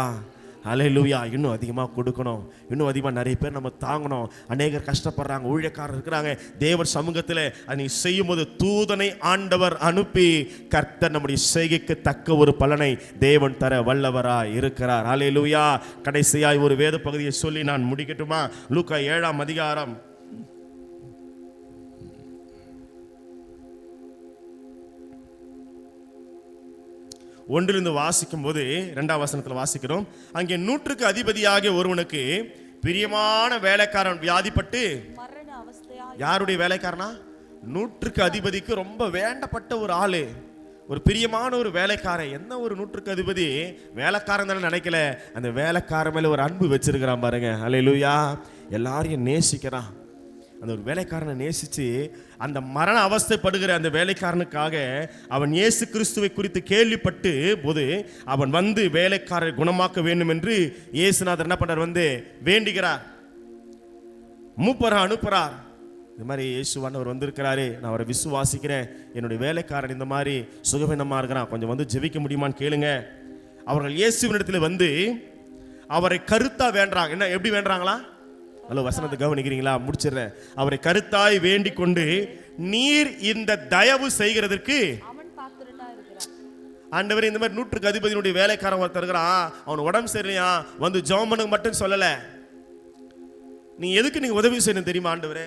அல்லேலூயா. இன்னும் அதிகமாக கொடுக்கணும், இன்னும் அதிகமாக நிறைய பேர் நம்ம தாங்கணும். அநேகர் கஷ்டப்படுறாங்க, ஊழியக்காரர் இருக்கிறாங்க. தேவன் சமூகத்தில் அதை நீ செய்யும் போது தூதனை ஆண்டவர் அனுப்பி கர்த்தர் நம்முடைய செய்கைக்கு தக்க ஒரு பலனை தேவன் தர வல்லவராய் இருக்கிறார். அல்லேலூயா. கடைசியாய் ஒரு வேத பகுதியை சொல்லி நான் முடிக்கட்டுமா? லூக்கா 7ஆம் அதிகாரம் 1 வாசிக்கும் போது 2ஆம் வசனத்தில் வாசிக்கிறோம். அங்கே 100க்கு அதிபதியாகிய ஒருவனுக்கு பிரியமான வேலைக்காரன் வியாதிப்பட்டு, யாருடைய வேலைக்காரனா? 100க்கு அதிபதிக்கு ரொம்ப வேண்டப்பட்ட ஒரு ஆளு, ஒரு பிரியமான ஒரு வேலைக்காரன். என்ன ஒரு 100க்கு அதிபதி வேலைக்காரன் தானே நினைக்கல, அந்த வேலைக்காரன் மேல ஒரு அன்பு வச்சிருக்கிறான் பாருங்க. அல்லேலூயா. எல்லாரையும் நேசிக்கிறான். அந்த ஒரு வேலைக்காரனை நேசிச்சு அந்த மரண அவஸ்தைப்படுகிற அந்த வேலைக்காரனுக்காக அவன் இயேசு கிறிஸ்துவை குறித்து கேள்விப்பட்டு போது அவன் வந்து வேலைக்காரரை குணமாக்க வேண்டும் என்று இயேசுநாதர் என்ன பண்றார்? வந்து வேண்டுகிறார். மூப்பரை அனுப்புறார். இந்த மாதிரி இயேசுவானவர் வந்திருக்கிறாரு, நான் அவரை விசுவாசிக்கிறேன், என்னுடைய வேலைக்காரன் இந்த மாதிரி சுகவீனமா இருக்கிறான், கொஞ்சம் வந்து ஜெபிக்க முடியுமான்னு கேளுங்க. அவர்கள் இயேசுவினிடத்தில் வந்து அவரை கருத்தா வேண்டாங்க. என்ன, எப்படி வேண்டாங்களா? ஹலோ, வசனத்தை கவனிக்கிறீங்களா? முடிச்சிடுறேன். அவரை கருத்தாய் வேண்டிக் கொண்டு, நீர் இந்த தயவு செய்கிறதற்கு ஆண்டவர், இந்த மாதிரி 100க்கு அதிபதியினுடைய வேலைக்காரன் ஒருத்தர் இருக்கிறான், அவன் உடம்பு சரியில்லையா, வந்து ஜெபம் பண்ணுங்க மட்டும் சொல்லல, நீ எதுக்கு நீங்க உதவி செய்யணும் தெரியுமா ஆண்டவரே?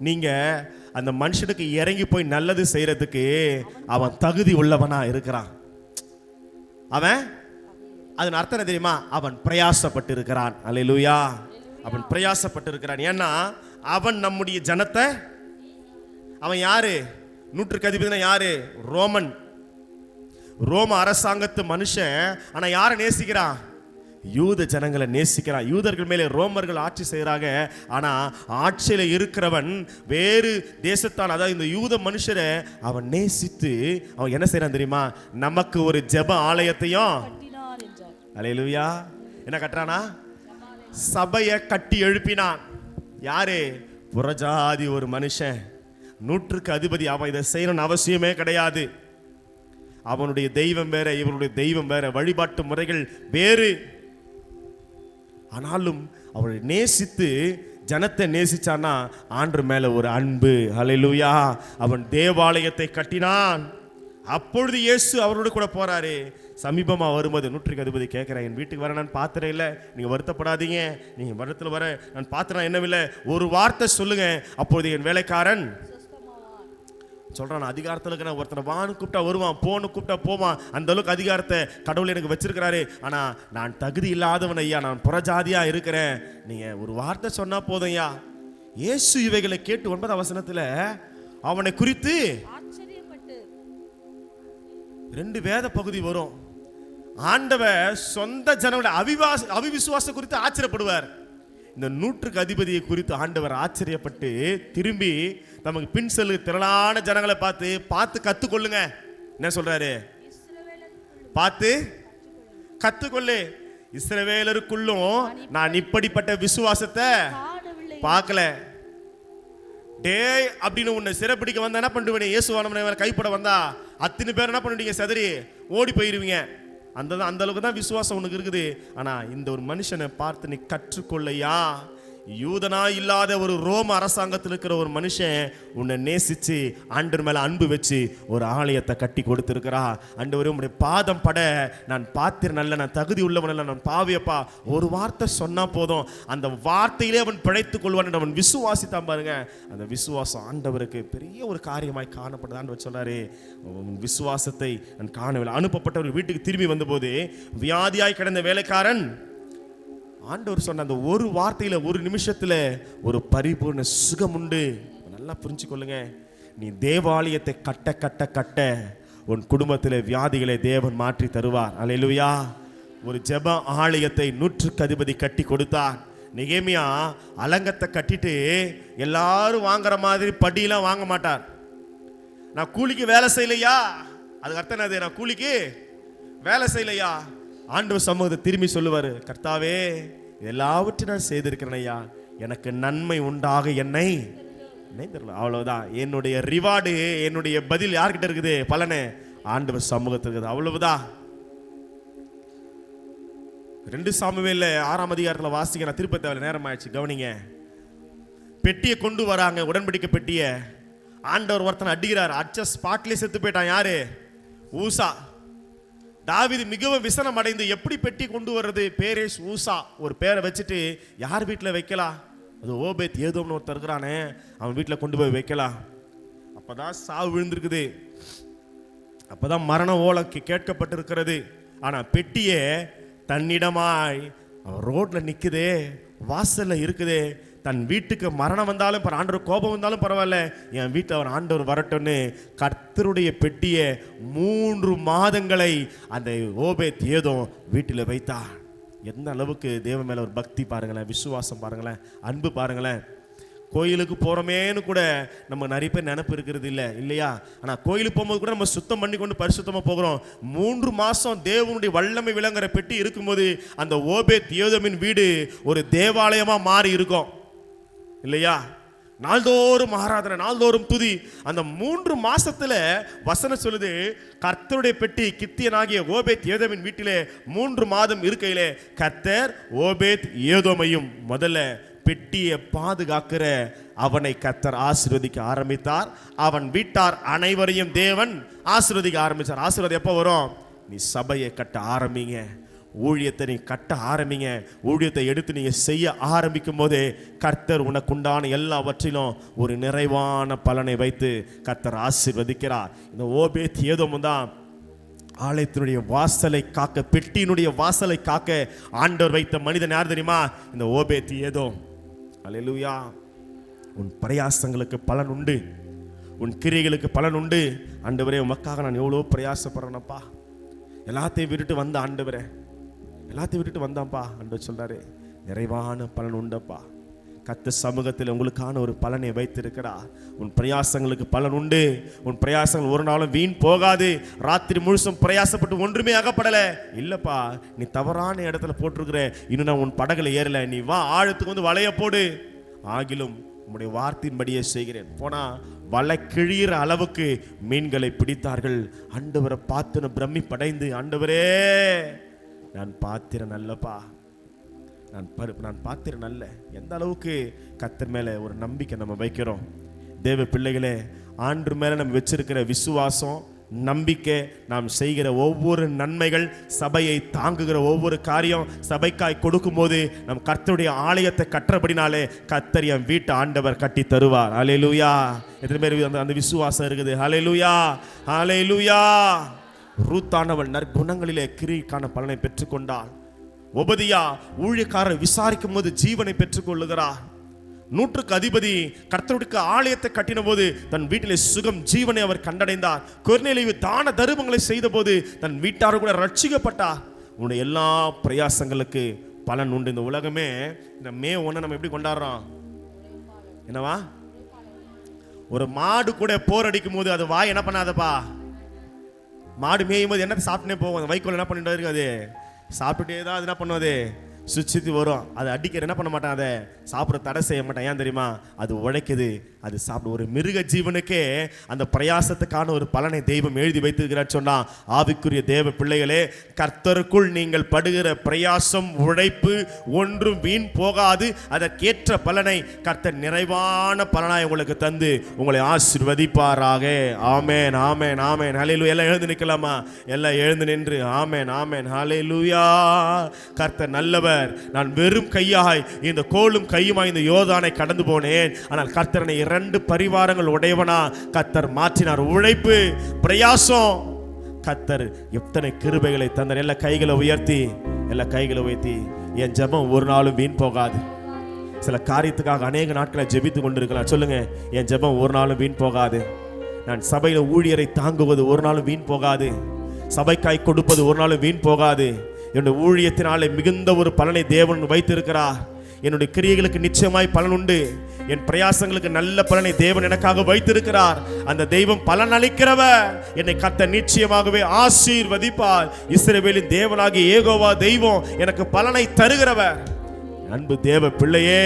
நீங்க அந்த மனுஷனுக்கு இறங்கி போய் நல்லது செய்யறதுக்கு அவன் தகுதி உள்ளவனா இருக்கிறான். அவன் அதன் அர்த்தம் என்ன தெரியுமா? அவன் பிரயாசப்பட்டு இருக்கிறான். அல்லேலூயா. அவன் பிரயாசப்பட்டு இருக்கிறான். ஏன்னா அவன் நம்முடைய ஜனத்தை, அவன் யாரு? 100க்கு அதிபதினா யாரு? ரோமன், ரோம அரசாங்கத்து மனுஷன். ஆனா யாரை நேசிக்கிறான்? யூத ஜனங்களை நேசிக்கிறான். யூதர்கள் மேலே ரோமர்கள் ஆட்சி செய்கிறாங்க. ஆனா ஆட்சியில இருக்கிறவன் வேறு தேசத்தான், அதாவது இந்த யூத மனுஷரை அவன் நேசித்து அவன் என்ன செய்யறான் தெரியுமா? நமக்கு ஒரு ஜெப ஆலயத்தையும், அல்லேலூயா, என்ன கட்டுறானா? சபையை கட்டி எழுப்பினான். யாரு? புறஜாதி ஒரு மனுஷன், 100க்கு அதிபதி. அவன் இதை செய்யணும்னு அவசியமே கிடையாது. அவனுடைய தெய்வம் வேற, இவனுடைய தெய்வம் வேற, வழிபாட்டு முறைகள் வேறு. ஆனாலும் அவனை நேசித்து ஜனத்தை நேசிச்சானா ஆண்டவர் மேல ஒரு அன்பு. அல்லேலூயா. அவன் தேவாலயத்தை கட்டினான். அப்பொழுது இயேசு அவரோடு கூட போறாரு. சமீபமா வரும்போது 100க்கு அதிபதி கேட்கிறேன், என் வீட்டுக்கு வர நான் பாத்திரம் இல்லை, நீங்க வருத்தப்படாதீங்க, நீங்க வரத்துல வர நான் பாத்திரம் என்னவில்லை, ஒரு வார்த்தை சொல்லுங்க, அப்பொழுது என் வேலைக்காரன் சொல்றான். அதிகாரத்தில் இருக்கிற ஒருத்தனை வான்னு கூப்பிட்டா வருவான், போன்னு கூப்பிட்டா போவான். அந்த அளவுக்கு அதிகாரத்தை கடவுள் எனக்கு வச்சிருக்கிறாரு. ஆனா நான் தகுதி இல்லாதவன் ஐயா, நான் புறஜாதியா இருக்கிறேன், நீங்க ஒரு வார்த்தை சொன்னா போதும் ஐயா. இயேசு இவைகளை கேட்டு 9ஆம் வசனத்துல அவனை குறித்து 2 வேத பகுதி வரும். ஆண்டவர் சொந்த ஜனங்களை அவிவிசுவாச குறித்து ஆச்சரியப்படுவார். இந்த 100க்கு அதிபதியை குறித்து ஆண்டவர் ஆச்சரியப்பட்டு திரும்பி நமக்கு பின் செல்லு திரளான ஜனங்களை பார்த்து கத்துக்கொள்ளுங்க. என்ன சொல்றாரு? பார்த்து கத்துக்கொள்ளு. இஸ்ரவேலருக்குள்ளும் நான் இப்படிப்பட்ட விசுவாசத்தை பார்க்கல. டேய் அப்படின்னு உன்னை சிறைப்பிடிக்க வந்தா என்ன பண்ணுவீங்க? இயேசுவானவரை கைப்பட வந்தா அத்தனை பேர் என்ன பண்ணுவீங்க? செதறி ஓடி போயிருவீங்க. அந்த அளவுக்கு தான் விசுவாசம் உனக்கு இருக்குது. ஆனா இந்த ஒரு மனுஷனை பார்த்து நீ கற்றுக்கொள்ளையா? யூதனா இல்லாத ஒரு ரோம அரசாங்கத்தில் இருக்கிற ஒரு மனுஷன் உன்னை நேசிச்சு ஆண்டவர் மேல அன்பு வச்சு ஒரு ஆலயத்தை கட்டி கொடுத்திருக்கிறா. ஆண்டவரே உம்முடைய பாதம் பட நான் பாத்திரம் நல்ல, நான் தகுதி உள்ளவன் அல்ல, நான் பாவியப்பா. ஒரு வார்த்தை சொன்னா போதும், அந்த வார்த்தையிலே அவன் பிழைத்துக் கொள்வான். அவன் விசுவாசித்தான் பாருங்க. அந்த விசுவாசம் ஆண்டவருக்கு பெரிய ஒரு காரியமாய் காணப்படுது. ஆண்டவர் சொல்றாரு, விசுவாசத்தை நான் காணவில்லை. அனுப்பப்பட்டவர் வீட்டுக்கு திரும்பி வந்தபோது வியாதியாய் கிடந்த வேலைக்காரன் ஆண்டவர் சொன்ன அந்த ஒரு வார்த்தையில ஒரு நிமிஷத்துல ஒரு பரிபூர்ண சுகம் உண்டு. நல்லா புரிஞ்சுக்கொள்ளுங்க. நீ தேவாலயத்தை கட்ட கட்ட கட்ட உன் குடும்பத்தில் வியாதிகளை தேவன் மாற்றி தருவார். அல்லேலூயா. ஒரு ஜெப ஆலயத்தை 100க்கு அதிபதி கட்டி கொடுத்தார். நெகேமியா அலங்கத்தை கட்டிட்டு எல்லாரும் வாங்குற மாதிரி படியெல்லாம் வாங்க மாட்டார். நான் கூலிக்கு வேலை செய்யலையா, அதுக்கு அர்த்தம் என்னது? நான் கூலிக்கு வேலை செய்யலையா? ஆண்டவர் சமூகத்தை திரும்பி சொல்லுவாரு, கர்த்தாவே எல்லாவற்றையும் நான் செய்திருக்கிறேன் ஐயா, எனக்கு நன்மை உண்டாக என்னை தெரியல. அவ்வளவுதான். என்னுடைய ரிவார்டு, என்னுடைய பதில் யார்கிட்ட இருக்குது? பலனே ஆண்டவர் சமூகத்தில் இருக்குது. அவ்வளவுதான். 2 சாமுவேல் 6ஆம் அதிகாரத்தில் வாசிக்க நான் திருப்ப தேவையில்லை, நேரம் ஆயிடுச்சு, கவனிங்க. பெட்டியை கொண்டு வராங்க, உடன்படிக்கை பெட்டியை. ஆண்டவர் ஒருத்தனை அடிக்கிறார், அடிச்ச ஸ்பாட்லேயே செத்து போயிட்டான். யாரு? ஊசா. தாவீது மிகவும் விசனம் அடைந்து எப்படி பெட்டி கொண்டு வர்றது? பேரேஸ் ஊசா ஒரு பேரை வச்சுட்டு யார் வீட்டில் வைக்கலாம்? அது ஓபேத் ஏதோம்னு ஒருத்தர் இருக்கிறானே, அவன் வீட்டில் கொண்டு போய் வைக்கலாம். அப்பதான் சாவு விழுந்திருக்குது, அப்பதான் மரண ஓலம் கேட்கப்பட்டிருக்கிறது. ஆனா பெட்டியே தன்னிடமாய் ரோட்ல நிக்குதே, வாசல்ல இருக்குதே. தன் வீட்டுக்கு மரணம் வந்தாலும் ஆண்டவர் கோபம் வந்தாலும் பரவாயில்ல, என் வீட்டில் அவர் ஆண்டவர் வரட்டும்னு கர்த்தருடைய பெட்டியை 3 மாதங்களை அந்த ஓபேத் ஏதோம் வீட்டில் வைத்தார். எந்த அளவுக்கு தேவன் மேல ஒரு பக்தி பாருங்களேன், விசுவாசம் பாருங்களேன், அன்பு பாருங்களேன். கோயிலுக்கு போகிறோமேனு கூட நம்ம நிறைய பேர் நினைப்பு இருக்கிறது இல்லையா? ஆனால் கோயிலுக்கு போகும்போது கூட நம்ம சுத்தம் பண்ணி கொண்டு பரிசுத்தமாக போகிறோம். 3 மாதம் தேவனுடைய வல்லமை விளங்குற பெட்டி இருக்கும்போது அந்த ஓபேத் ஏதோமின் வீடு ஒரு தேவாலயமாக மாறி இருக்கும் இல்லையா? நாள்தோறும் ஆராதனை, நாள்தோறும் துதி. அந்த 3 மாசத்துல வசனம் சொல்லுது, கர்த்தருடைய பெட்டி கித்தியனாகிய ஓபேத் ஏதோமின் வீட்டிலே 3 மாதம் இருக்கையிலே கர்த்தர் ஓபேத் ஏதோமையும், முதல்ல பெட்டியை பாதுகாக்கிற அவனை கர்த்தர் ஆசீர்வதிக்க ஆரம்பித்தார். அவன் வீட்டார் அனைவரையும் தேவன் ஆசீர்வதிக்க ஆரம்பித்தார். ஆசீர்வாதம் எப்போ வரும்? நீ சபையை கட்ட ஆரம்பிங்க, ஊழியத்தை நீ கட்ட ஆரம்பிங்க. ஊழியத்தை எடுத்து நீங்க செய்ய ஆரம்பிக்கும் போதே கர்த்தர் உனக்குண்டான எல்லாவற்றிலும் ஒரு நிறைவான பலனை வைத்து கர்த்தர் ஆசீர்வதிக்கிறார். இந்த ஓபேத் ஏதோம் தான் ஆலயத்தினுடைய வாசலை காக்க, பெட்டியினுடைய வாசலை காக்க ஆண்டவர் வைத்த மனிதன் யார் தெரியுமா? இந்த ஓபேத் ஏதோம். அல்லேலூயா. உன் பிரயாசங்களுக்கு பலன் உண்டு, உன் கிரியைகளுக்கு பலன் உண்டு. ஆண்டவரே உமக்காக நான் எவ்வளோ பிரயாசப்படுறேனப்பா, எல்லாத்தையும் விட்டுட்டு வந்த ஆண்டவரே, எல்லாத்தையும் விட்டுட்டு வந்தான்ப்பா. ஆண்டவர் சொல்றாரு, நிறைவான பலன் உண்டப்பா. கர்த்தர் சமூகத்தில் உங்களுக்கான ஒரு பலனை வைத்திருக்கிறா. உன் பிரயாசங்களுக்கு பலன் உண்டு. உன் பிரயாசங்கள் ஒரு நாளும் வீண் போகாது. ராத்திரி முழுசும் பிரயாசப்பட்டு ஒன்றுமே அகப்படலை இல்லப்பா, நீ தவறான இடத்துல போட்டிருக்கிற, இன்னும் நான் உன் படகுல ஏறல, நீ வா ஆழத்துக்கு வந்து வலைய போடு, ஆகிலும் உம்முடைய வார்த்தையின்படியே செய்கிறேன். போனா வலை கிழிகிற அளவுக்கு மீன்களை பிடித்தார்கள். ஆண்டவரை பார்த்து பிரமிப்படைந்து, ஆண்டவரே நான் பாத்திரம் நல்லப்பா, நான் பாத்திரம் நல்ல. எந்த அளவுக்கு கர்த்தர் மேல ஒரு நம்பிக்கை நம்ம வைக்கிறோம். தேவ பிள்ளைகளே, ஆண்டு மேல நம்ம வச்சிருக்கிற விசுவாசம், நம்பிக்கை, நாம் செய்கிற ஒவ்வொரு நன்மைகள், சபையை தாங்குகிற ஒவ்வொரு காரியம், சபைக்காய் கொடுக்கும் போது நம் கர்த்தருடைய ஆலயத்தை கற்றபடினாலே கர்த்தர் என் வீட்டை ஆண்டவர் கட்டி தருவார். ஹல்லேலூயா. எத்தனை பேர் அந்த விசுவாசம் இருக்குது? ஹல்லேலூயா, ஹல்லேலூயா. ரூத்தானவள் நற்குணங்களிலே கிரிக்கான பலனை பெற்றுக்கொண்டாள். ஒபதியா ஊழியக்காரர் விசாரிக்கும் போது ஜீவனை பெற்றுக் கொள்ளுகிறார். 100க்கு அதிபதி கர்த்தருடைய ஆலயத்தை கட்டின போது தன் வீட்டிலே சுகம், ஜீவனை அவர் கண்டடைந்தார். கொர்நேலியு தான தருமங்களை செய்த போது தன் வீட்டார் கூட ரட்சிக்கப்பட்டார். உன்னுடைய எல்லா பிரயாசங்களுக்கு பலன் உண்டு. இந்த உலகமே இந்த மே 1 நம்ம எப்படி கொண்டாடுறோம்? என்னவா? ஒரு மாடு கூட போர் அடிக்கும் போது அது வாய் என்ன பண்ணாதப்பா, மாடு மேயும் போது என்ன சாப்பிட்டுனே போகும். அந்த வைக்கோல் என்ன பண்ணிட்டு இருக்காது, சாப்பிட்டுட்டே தான் அது என்ன பண்ணுவது, சுற்றி வரும். அதை அடிக்கிற என்ன பண்ண மாட்டான், அதை சாப்பிட தடை செய்ய மாட்டான். ஏன் தெரியுமா? அது உழைக்குது, அது சாப்பிடும். ஒரு மிருக ஜீவனுக்கே அந்த பிரயாசத்துக்கான ஒரு பலனை தெய்வம் எழுதி வைத்திருக்கிறார் சொன்னா, ஆவிக்குரிய தேவ பிள்ளைகளே, கர்த்தருக்குள் நீங்கள் படுகிற பிரயாசம் உழைப்பு ஒன்றும் வீண் போகாது. அதற்கேற்ற பலனை கர்த்தர் நிறைவான பலனாய் உங்களுக்கு தந்து உங்களை ஆசீர்வதிப்பாராக. ஆமென், ஆமென், ஆமென். ஹல்லேலூயா. எல்லாம் எழுந்து நிற்கலாமா? எல்லாம் எழுந்து நின்று ஆமென், ஆமென், ஹல்லேலூயா. கர்த்தர் நல்லவர். நான் வெறும் கையாய் இந்த கோலும் கையுமாய் இந்த யோர்தானை கடந்து போனேன், ஆனால் கர்த்தரனை 2 பரிவாரங்கள் உடையவனா கர்த்தர் மாற்றினார். உழைப்பு, பிரயாசம், கர்த்தர் எத்தனை கிருபைகளை தந்தார். எல்லா கைகளை உயர்த்தி, எல்லா கைகளை உயர்த்தி, என் ஜெபம் ஒரு நாளும் வீண் போகாது. சில காரியத்துக்காக அநேக நாட்களை ஜெபித்து கொண்டிருக்கலாம். சொல்லுங்க, என் ஜெபம் ஒரு நாளும் வீண் போகாது. நான் சபையில் ஊழியரை தாங்குவது ஒரு நாளும் வீண் போகாது. சபைக்காய் கொடுப்பது ஒரு நாளும் வீண் போகாது. என்னுடைய ஊழியத்தினாலே மிகுந்த ஒரு பலனை தேவன் வைத்திருக்கிறார். என்னுடைய கிரியைகளுக்கு நிச்சயமாய் பலன் உண்டு. என் பிரயாசங்களுக்கு நல்ல பலனை தேவன் எனக்காக வைத்திருக்கிறார். அந்த தெய்வம் பலன் அளிக்கிறவர். என்னை கர்த்தர் நிச்சயமாகவே ஆசீர்வதிப்பார். இஸ்ரவேலின் தேவனாகிய யெகோவா தெய்வம் எனக்கு பலனை தருகிறவர். அன்பு தேவ பிள்ளையே,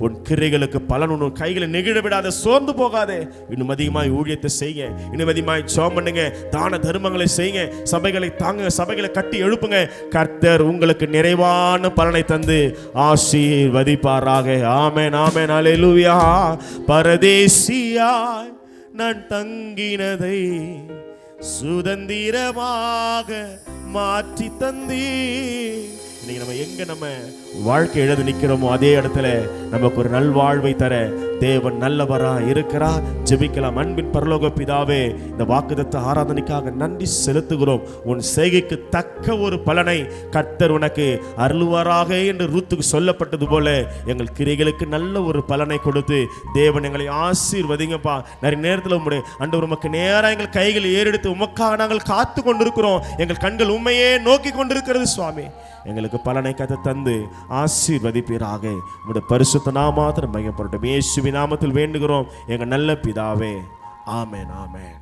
உன் கிரைகளுக்கு பலன் உன் கைகளை நெகிழ விடாத, சோர்ந்து போகாதே. இன்னும் அதிகமாய் ஊழியத்தை செய்யுங்க, இன்னும் அதிகமாய் ஜெபம் பண்ணுங்க, தான தர்மங்களை செய்யுங்க, சபைகளை தாங்க, சபைகளை கட்டி எழுப்புங்க. கர்த்தர் உங்களுக்கு நிறைவான பலனை தந்து ஆசீர்வதிப்பாராக. ஆமென், ஆமென், ஹல்லேலூயா. பரதேசியாய் நான் தங்கினதை சுதந்திரமாக மாற்றி தந்தீ. இன்னைக்கு நம்ம எங்க நம்ம வாழ்க்கை எழுத நிற்கிறோமோ அதே இடத்துல நமக்கு ஒரு நல்வாழ்வை தர தேவன் நல்லவரா இருக்கிறார். ஜெபிக்கலாம். அன்பின் பரலோக பிதாவே, இந்த வாக்குத்தத்த ஆராதனைக்காக நன்றி செலுத்துகிறோம். உன் செய்கைக்கு தக்க ஒரு பலனை கர்த்தர் உனக்கு அருள்வாராக என்று ரூத்துக்கு சொல்லப்பட்டது போல எங்கள் கிரைகளுக்கு நல்ல ஒரு பலனை கொடுத்து தேவன் எங்களை ஆசீர்வதிங்கப்பா. நிறைய நேரத்தில் உம்முடைய ஆண்டவர் உமக்கு நேராக எங்கள் கைகள் ஏறெடுத்து உமக்காக நாங்கள் காத்து கொண்டிருக்கிறோம். எங்கள் கண்கள் உண்மையே நோக்கி கொண்டிருக்கிறது சுவாமி. எங்களுக்கு பலனை கத்த தந்து ஆசீர்வதிப்பீராக. உம்முடைய பரிசுத்த நாமத்தில் மையப்படட்டும். இயேசுவின் நாமத்தில் வேண்டுகிறோம் எங்கள் நல்ல பிதாவே. ஆமென், ஆமென்.